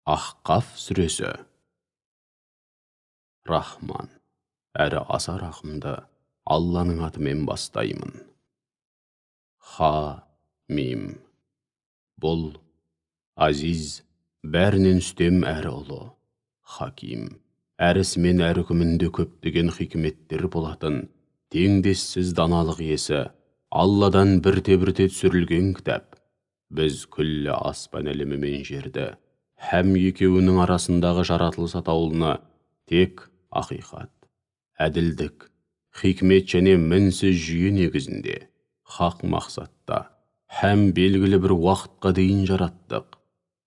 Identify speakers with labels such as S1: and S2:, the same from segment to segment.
S1: Ахқаф сүресі. Рахман, әрі аса рахымды Алланың атымен бастаймын. Ха-мим. Бұл азиз, бәрінен үстем әрі ұлы, хаким, әрісімен әр үкімінде көптеген хикметтер болатын, теңдессіз даналық иесі, Алладан бірте-бірте түсірілген кітап. Біз күллі аспан әлемі мен жерді, һәм екеуінің арасындағы жаратылыс атаулыны тек ақиқат, әділдік, хикмет және мінсіз жүйе негізінде, хақ мақсатта, һәм белгілі бір уақытқа дейін жараттық.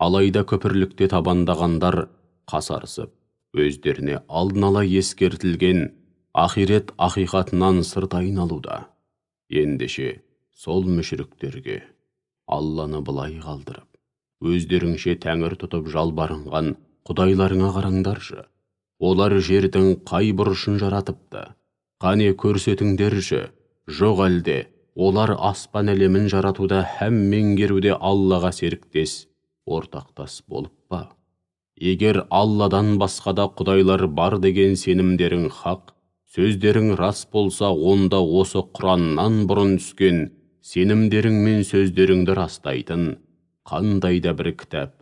S1: Алайда көпірлікте табандағандар қасарысып, өздеріне алдын ала ескертілген ақирет ақиқатынан сырт айналуда. Ендеше сол мүшріктерге Алланы былай қалдырып, өздеріңше тәңір тұтып жалбарынған құдайларыңа қараңдаршы. Олар жердің қай бұрышын жаратыпты? Қане көрсетіңдерші, жоқ әлде, олар аспан әлемін жаратуда һәм меңгеруде Аллаға серіктес, ортақтас болып па? Егер Алладан басқада құдайлар бар деген сенімдерің хақ, сөздерің рас болса, онда осы Құраннан бұрын түскен сенімдерің мен сөздеріңді растайтын қандай да бір кітап,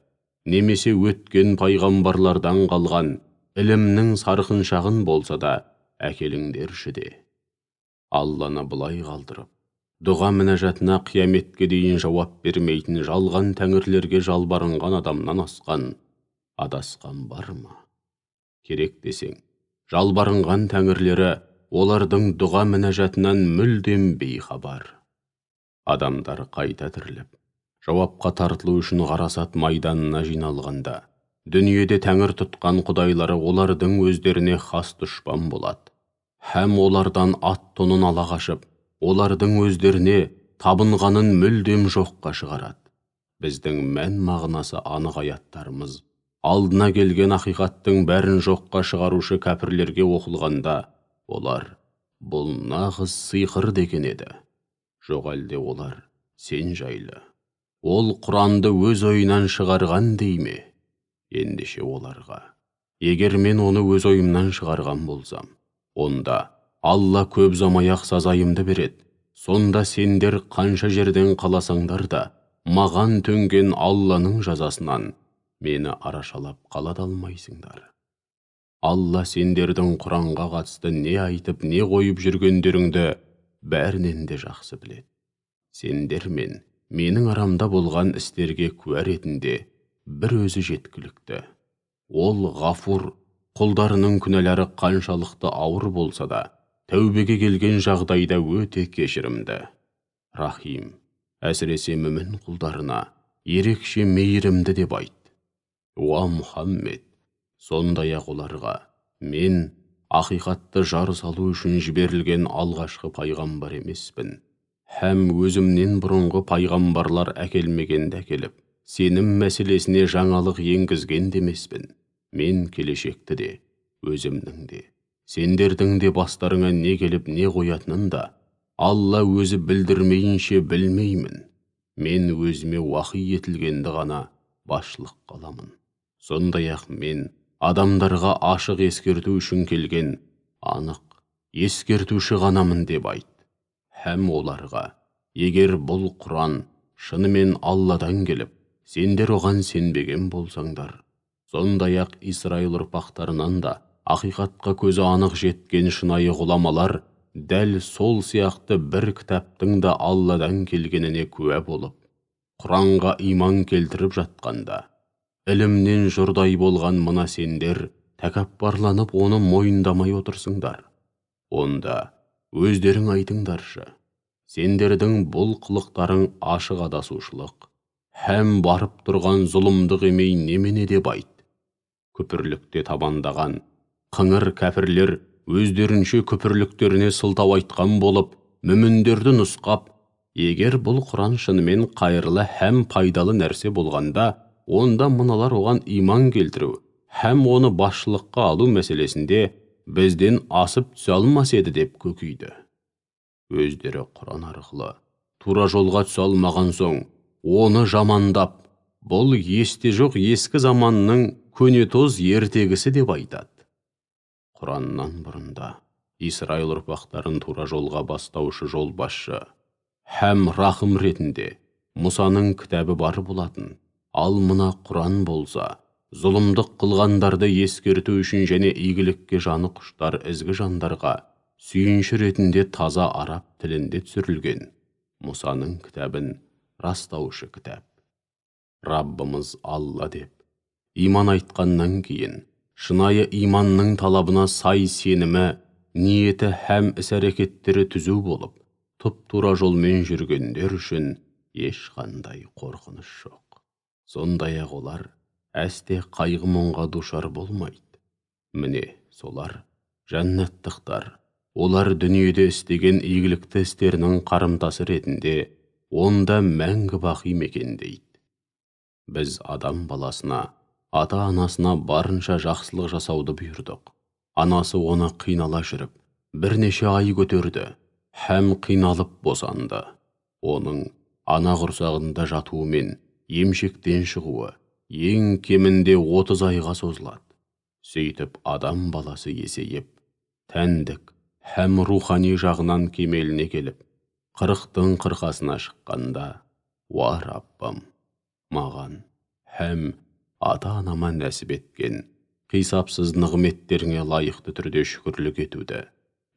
S1: немесе өткен пайғамбарлардан қалған ілімнің сарқыншағын болса да әкеліңдерші де. Алланы былай қалдырып, дұға мінәжатына қияметке дейін жауап бермейтін жалған тәңірлерге жалбарынған адамнан асқан, адасқан бар ма? Керек десең, жалбарынған тәңірлері олардың дұға мінәжатынан мүлдем бейхабар. Адамдар қайта тіріліп, жауапқа тартылу үшін ғарасат майданына жиналғанда, дүниеде тәңір тұтқан құдайлары олардың өздеріне хас дұшпан болады. Һәм олардан ат-тонын ала қашып, олардың өздеріне табынғанын мүлдем жоққа шығарады. Біздің мән мағынасы анық аяттарымыз, алдына келген ақиқаттың бәрін жоққа шығарушы кәпірлерге оқылғанда, олар бұл нағыз сиқыр деген еді. Жоқ әлде олар сен жайлы, ол Құранды өз ойынан шығарған дейме? Ендеше оларға, егер мен оны өз ойымнан шығарған болсам, онда Алла көп замай-ақ сазайымды береді. Сонда сендер қанша жерден қаласаңдар да, маған төнген Алланың жазасынан мені арашалап қалада алмайсыңдар. Алла сендердің Құранға қатысты не айтып, не қойып жүргендеріңді бәрінен де жақсы біледі. Сендер мен менің арамда болған істерге куә ретінде бір өзі жеткілікті. Ол ғафур, құлдарының күнәлары қаншалықты ауыр болса да, тәубеге келген жағдайда өте кешірімді. Рахим, әсіресе мүмін құлдарына ерекше мейірімді деп айт. Уа Мұхаммед, сондай-ақ оларға мен ақиқатты жар салу үшін жіберілген алғашқы пайғамбар емеспін. Һәм өзімнен бұрынғы пайғамбарлар әкелмегенді әкеліп, сенім мәселесіне жаңалық енгізген демеспін. Мен келешекті де, өзімнің де, сендердің де бастарыңа не келіп не қоятынын да Алла өзі білдірмейінше білмеймін. Мен өзіме уахи етілгенді ғана басшылық қаламын. Сондай-ақ мен адамдарға ашық ескерту үшін келген анық ескертуші ғанамын деп айт. Һәм оларға, егер бұл Құран шынымен Алладан келіп, сендер оған сенбеген болсаңдар, сондай-ақ Исраил ұрпақтарынан да ақиқатқа көзі анық жеткен шынайы ғұламалар дәл сол сияқты бір кітаптың да Алладан келгеніне куә болып, Құранға иман келтіріп жатқанда, ілімнен жұрдай болған мына сендер тәкаппарланып оны мойындамай отырсыңдар. Онда өздерің айтыңдаршы, сендердің бұл қылықтарың ашық адасушылық, һәм барып тұрған зұлымдық емей немене деп айт. Күпірлікте табандаған қыңыр кәпірлер өздерінше күпірліктеріне сылтау айтқан болып, мүміндерді нұсқап, егер бұл Құран шынымен қайырлы һәм пайдалы нәрсе болғанда, онда мыналар оған иман келтіру һәм оны басшылыққа алу мәселесінде бізден асып түсе алмас еді деп көкейді. Өздері Құран арқылы тура жолға түсе алмаған соң, оны жамандап, Бұл есте жоқ ескі заманның көнетоз ертегісі деп айтады. Құраннан бұрында Исраил ұрпақтарын тура жолға бастаушы жолбасшы һәм рахым ретінде Мұсаның кітабы бар болатын. Ал мына Құран болса, зұлымдық қылғандарды ескерту үшін және игілікке жаны құштар ізгі жандарға сүйінші ретінде таза араб тілінде түсірілген. Мұсаның кітабын растаушы кітап. Раббымыз Алла деп иман айтқаннан кейін шынайы иманның талабына сай сенімі, ниеті һәм іс-әрекеттері түзу болып, тұп-тура жолмен жүргендер үшін ешқандай қорқыныш жоқ. Сондай-ақ олар әсте қайғы-мұңға душар болмайды. Міне солар жәннаттықтар. Олар дүниеде істеген игілікті істерінің қарымтасы ретінде онда мәңгі бақи мекендейді. Біз адам баласына, ата-анасына барынша жақсылық жасауды бұйырдық. Анасы оны қинала жүріп, бірнеше ай көтерді, һәм қиналып босанды. Оның ана құрсағында жатуымен емшектен шығуы ең кемінде 30 айға созылады. Сөйтіп адам баласы есейіп, тәндік һәм рухани жағынан кемеліне келіп, 40-тың қырқасына шыққанда, уа Раббым, маған һәм ата-анама нәсіп еткен қисапсыз нығметтеріңе лайықты түрде шүкірлік етуді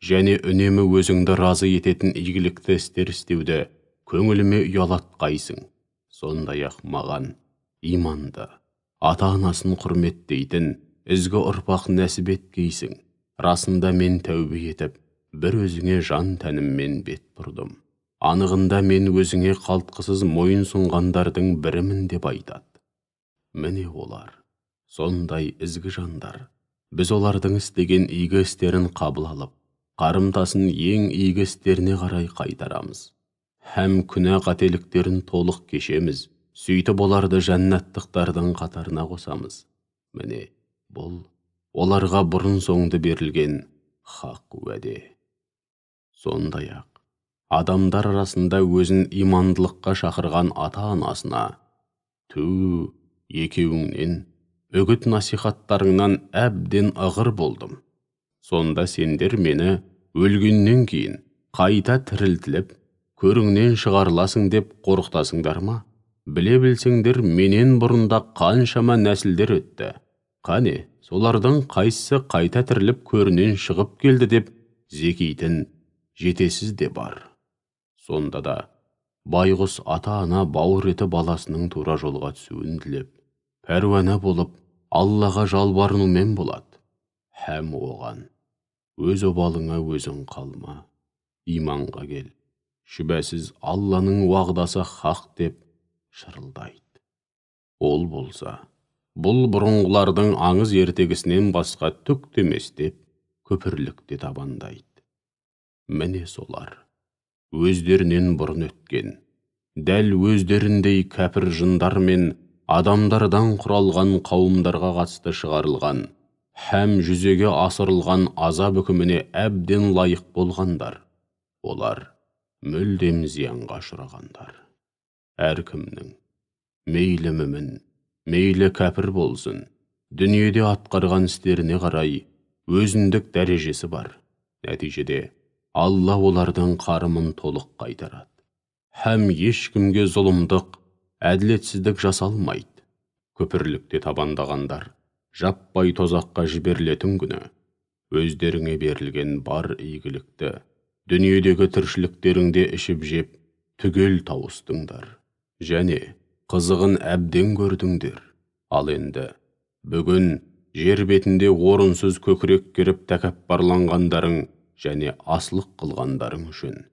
S1: және үнемі өзіңді разы ететін игілікті істер істеуді көңіліме ұялатқайсың. Сондай-ақ маған иманды, ата-анасын құрметтейтін ізгі ұрпақ нәсіп еткейсің. Расында мен тәубе етіп, бір өзіңе жан тәніммен бет бұрдым. Анығында мен өзіңе қалтқысыз мойын сұнғандардың бірімін деп айтады. Міне олар, сондай ізгі жандар. Біз олардың істеген игі істерін қабыл алып, қарымтасын ең игі істеріне қарай қайтарамыз. Һәм күнә қателіктерін толық кешеміз, сөйтіп оларды жәннаттықтардың қатарына қосамыз. Міне, бұл оларға бұрын соңды берілген хақ уәде. Сондай-ақ, адамдар арасында өзін имандылыққа шақырған ата-анасына, екеуіңнен, үгіт насихаттарыңнан әбден ығыр болдым. Сонда сендер мені өлгеннен кейін қайта тірілтіліп, көріңнен шығарыласың деп қорқытасыңдар ма? Біле білсеңдер, менен бұрында қаншама нәсілдер өтті. Қане, солардың қайсысы қайта тіріліп көрінен шығып келді деп зекейтін жетесіз де бар. Сонда да байғұс ата-ана бауыр еті баласының тура жолға түсуін тілеп, пәруана болып Аллаға жалбарынумен болады. Һәм оған, өз обалыңа өзің қалма, иманға кел, шүбәсіз Алланың уағдасы хақ деп шырылдайды. Ол болса, бұл бұрынғылардың аңыз ертегісінен басқа түк демес деп көпірлікте табандайды. Міне солар, өздерінен бұрын өткен, дәл өздеріндей кәпір жындар мен адамдардан құралған қауымдарға қатысты шығарылған һәм жүзеге асырылған азап үкіміне әбден лайық болғандар. Олар мүлдем зиянға ұшырағандар. Әркімнің, мейлі мүмін, мейлі кәпір болсын, дүниеде атқарған істеріне қарай өзіндік дәрежесі бар. Нәтижеде Алла олардың қарымын толық қайтарады. Һәм ешкімге зұлымдық, әділетсіздік жасалмайды. Көпірлікте табандағандар жаппай тозаққа жіберілетін күні өздеріңе берілген бар игілікті дүниедегі тіршіліктеріңде ішіп жеп түгел тауыстыңдар. Және қызығын әбден көрдіңдер. Ал енді бүгін жер бетінде орынсыз көкірек керіп тәкаппарланғандарың және аслық қылғандарың үшін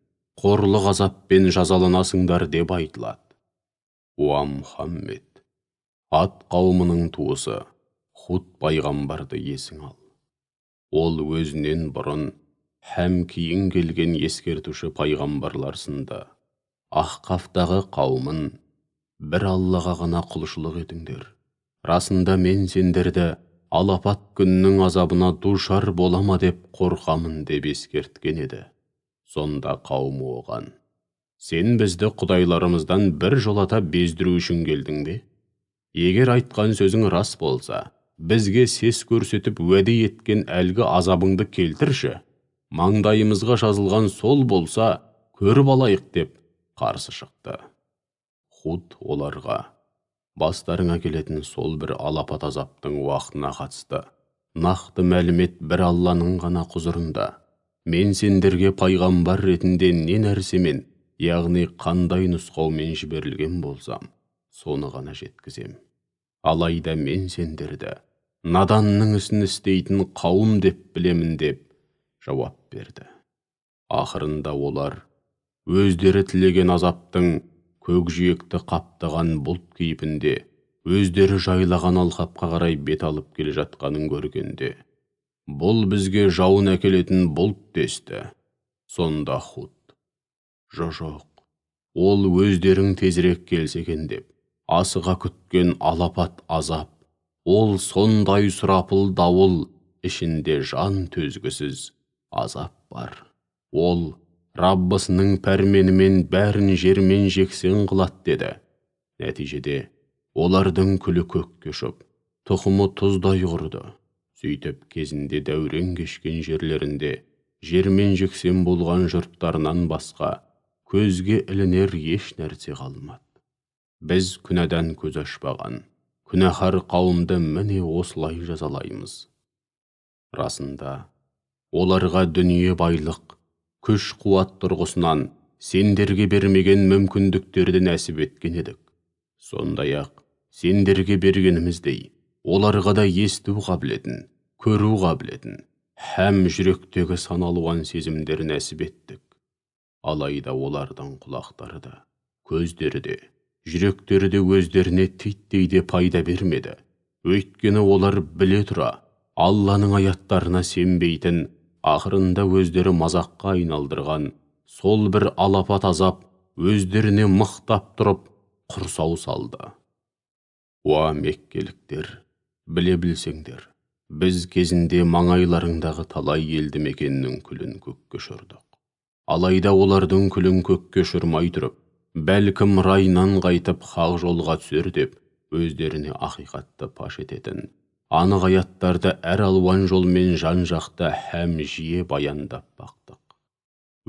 S1: қорлық азаппен жазаланасыңдар деп айтылады. Уа Мұхаммед, ат қауымының туысы Худ пайғамбарды есің ал. Ол өзінен бұрын һәм кейін келген ескертуші пайғамбарлар сынды Ахқафтағы қауымын бір Аллаға ғана құлшылық етіңдер. Расында мен сендерді алапат күннің азабына душар болама деп қорқамын деп ескерткен еді. Сонда қауымы оған, сен бізді құдайларымыздан бір жолата бездіру үшін келдің бе? Егер айтқан сөзің рас болса, бізге сес көрсетіп уәде еткен әлгі азабыңды келтірші. Маңдайымызға жазылған сол болса, көріп алайық деп қарсы шықты. Худ оларға: бастарыңа келетін сол бір алапат азаптың уақытына қатысты нақты мәлімет бір Алланың ғана құзырында. Мен сендерге пайғамбар ретінде не нәрсемен, яғни қандай нұсқаумен жіберілген болсам, соны ғана жеткізем. Алайда мен сендерді наданның ісін істейтін қауым деп білемін деп жауап берді. Ақырында олар өздері тілеген азаптың көкжиекті қаптаған бұлт кейпінде өздері жайлаған алқапқа қарай бет алып келе жатқанын көргенде, бұл бізге жауын әкелетін бұлт десті. Сонда Худ: жоқ, ол өздерің тезірек келсе екен деп асыға күткен алапат азап, ол сондай сұрапыл дауыл, ішінде жан төзгісіз азап бар. Ол Раббысының пәрменімен бәрін жермен жексен қылат деді. Нәтижеде олардың күлі көкке ұшып, тұқымы тұздай құрды. Сөйтіп кезінде дәурен кешкен жерлерінде жермен жексен болған жұрттарынан басқа көзге ілінер еш нәрсе қалмады. Біз күнәдан көз ашпаған күнәһар қауымды міне осылай жазалаймыз. Расында, оларға дүние байлық, күш қуат тұрғысынан сендерге бермеген мүмкіндіктерді нәсіп еткен едік. Сондай-ақ сендерге бергеніміздей, оларға да есту қабілетін, көру қабілетін, һәм жүректегі саналуан сезімдер нәсіп еттік. Алайда олардың құлақтары да, көздері де, жүректері де өздеріне титтей де пайда бермеді. Өйткені олар біле тұра Алланың аяттарына сенбейтін, ақырында өздері мазаққа айналдырған сол бір алапат азап өздеріне мықтап тұрып құрсау салды. Уа меккеліктер, біле білсеңдер, біз кезінде маңайларыңдағы талай елді мекеннің күлін көкке ұшырдық. Алайда олардың күлін көкке ұшырмай тұрып, бәлкім райынан қайтып хақ жолға түсер деп өздеріне ақиқатты паш ететін анық аяттарды әр алуан жолмен жан-жақта һәм жиі баяндап бақтық.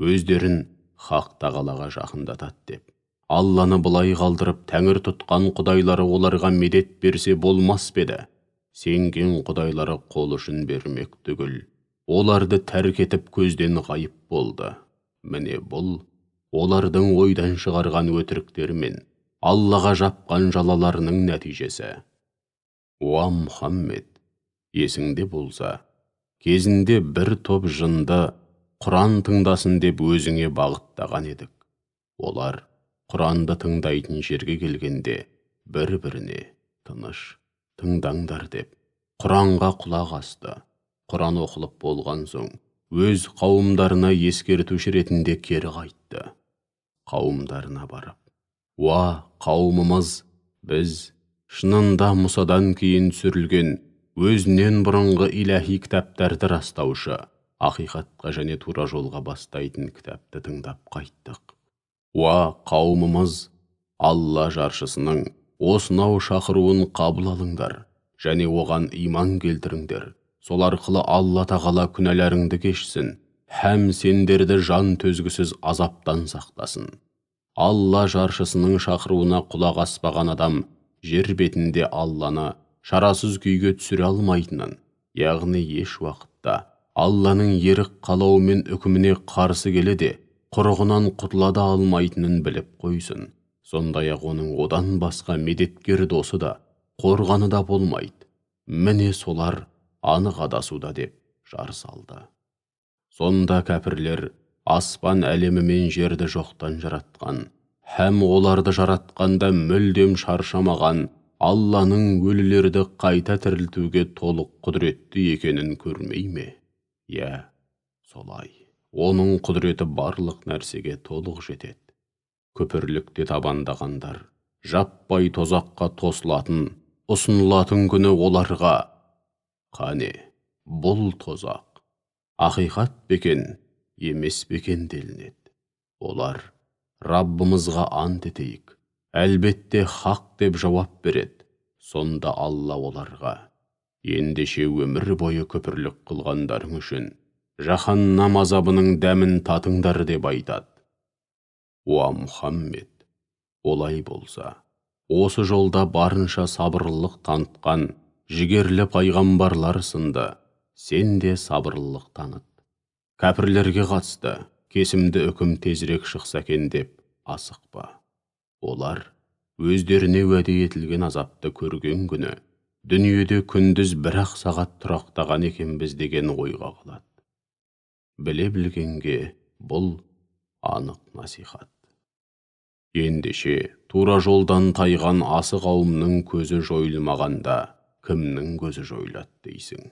S1: Өздерін хақ тағалаға жақындатады деп, Алланы былай қалдырып тәңір тұтқан құдайлары оларға медет берсе болмас беді. Сенген құдайлары қол ұшын бермек түгіл, оларды тәрк етіп көзден ғайып болды. Міне бұл олардың ойдан шығарған өтіріктері мен Аллаға жапқан жалаларының нәтижесі. Уа Мұхаммед, есіңде болса, кезінде бір топ жынды Құран тыңдасын деп өзіңе бағыттаған едік. Олар Құранды тыңдайтын жерге келгенде бір-біріне тыныш, тыңдаңдар деп Құранға құлақ асты. Құран оқылып болған соң өз қауымдарына ескертуші ретінде кері қайтты. Қауымдарына барып: уа қауымымыз, біз шынында Мұсадан кейін түсірілген өзінен бұрынғы иләһи кітаптарды растаушы, ақиқатқа және тура жолға бастайтын кітапты тыңдап қайттық. Уа қауымымыз, Алла жаршысының осынау шақыруын қабыл алыңдар және оған иман келтіріңдер. Сол арқылы Алла тағала күнәларыңды кешсін, һәм сендерді жан төзгісіз азаптан сақтасын. Алла жаршысының шақыруына құлақ аспаған адам жер бетінде Алланы шарасыз күйге түсіре алмайтынын, яғни еш уақытта Алланың ерік қалауы мен үкіміне қарсы келеді, құрығынан құтылада алмайтынын біліп қойсын. Сондай-ақ оның одан басқа медеткер досы да, қорғаны да болмайды. Міне солар анық адасуда деп жар салды. Сонда кәпірлер аспан әлемі мен жерді жоқтан жаратқан, һәм оларды жаратқанда мүлдем шаршамаған Алланың өлілерді қайта тірілтуге толық құдіретті екенін көрмей ме? Иә, солай. Оның құдіреті барлық нәрсеге толық жетеді. Күпірлікте табандағандар жаппай тозаққа тосылатын, ұсынылатын күні оларға: қане, бұл тозақ ақиқат бекен, емес бекен делінеді. Олар: Раббымызға ант етейік, әлбетте хақ деп жауап береді. сонда Алла оларға: ендеше өмір бойы күпірлік қылғандарың үшін жаһаннам азабының дәмін татыңдар деп айтады. Уа Мұхаммед, олай болса, осы жолда барынша сабырлық танытқан жігерлі пайғамбарлар сынды сен де сабырлық таныт. Кәпірлерге қатысты кесімді үкім тезірек шықса екен деп асықпа. Олар өздеріне уәде етілген азапты көрген күні дүниеде күндіз бір-ақ сағат тұрақтаған екенбіз деген ойға қалады. Біле білгенге бұл анық насихат. Ендеше тура жолдан тайған асы қауымның көзі жойылмағанда кімнің көзі жойылады дейсің?